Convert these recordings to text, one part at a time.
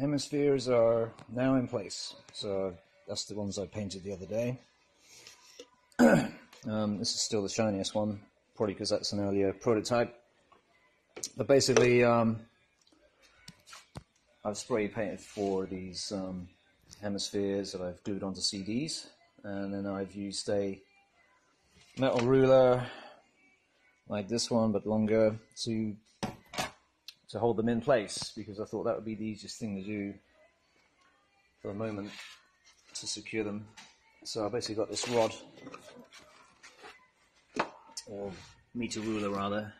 hemispheres are now in place. So that's the ones I painted the other day. This is still the shiniest one, probably because that's an earlier prototype. But basically, I've spray painted for these hemispheres that I've glued onto CDs, and then I've used a metal ruler like this one, but longer, to hold them in place, because I thought that would be the easiest thing to do for the moment, to secure them. So I basically got this rod, or meter ruler rather,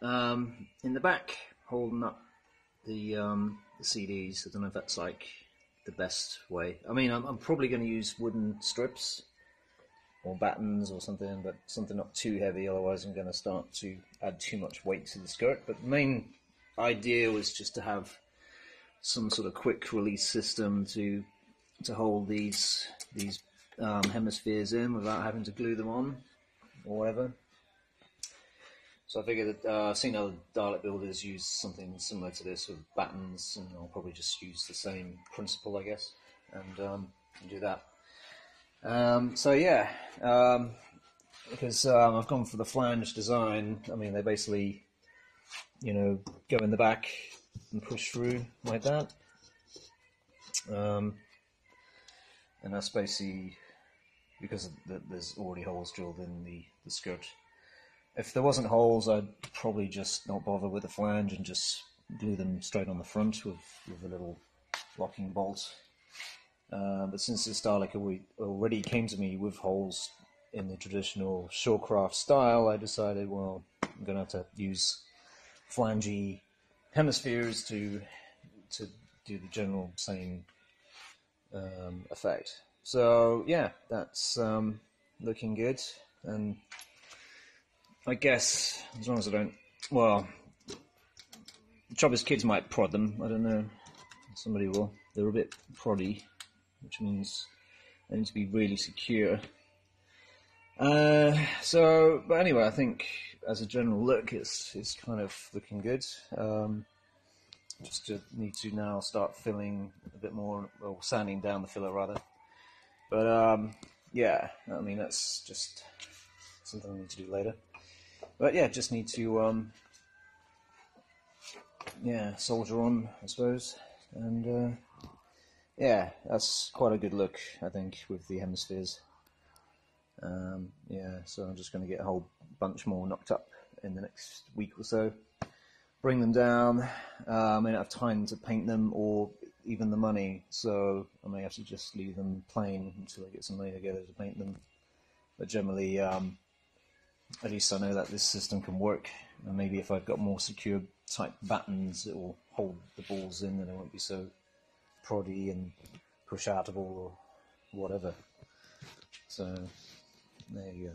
in the back, holding up the CDs. I don't know if that's like the best way. I mean, I'm probably going to use wooden strips or battens or something, but something not too heavy, otherwise I'm going to start to add too much weight to the skirt. But the main idea was just to have some sort of quick release system to hold these hemispheres in without having to glue them on or whatever. So I figured that I've seen other Dalek builders use something similar to this with battens, and I'll probably just use the same principle, I guess, and do that. So yeah, because I've gone for the flange design. I mean, they basically, go in the back and push through like that, and that's basically because there's already holes drilled in the skirt. If there wasn't holes, I'd probably just not bother with the flange and just glue them straight on the front with a little locking bolt. But since this Dalek already came to me with holes in the traditional showcraft style, I decided, well, I'm going to have to use flangey hemispheres to do the general same effect. So yeah, that's looking good, and I guess as long as I don't, well, the trouble is kids might prod them, I don't know, somebody will. They're a bit proddy, which means they need to be really secure. But anyway, I think as a general look, it's kind of looking good. Just need to now start filling a bit more, or sanding down the filler rather. But yeah, I mean, that's just something I need to do later. But yeah, just need to soldier on, I suppose, and yeah, that's quite a good look, I think, with the hemispheres. Yeah, so I'm just going to get a whole bunch more knocked up in the next week or so, bring them down. I may not have time to paint them or even the money, so I may have to just leave them plain until I get some money together to paint them. But generally, at least I know that this system can work, and maybe if I've got more secure type battens, it will hold the balls in and it won't be so proddy and push outable or whatever. So there you go.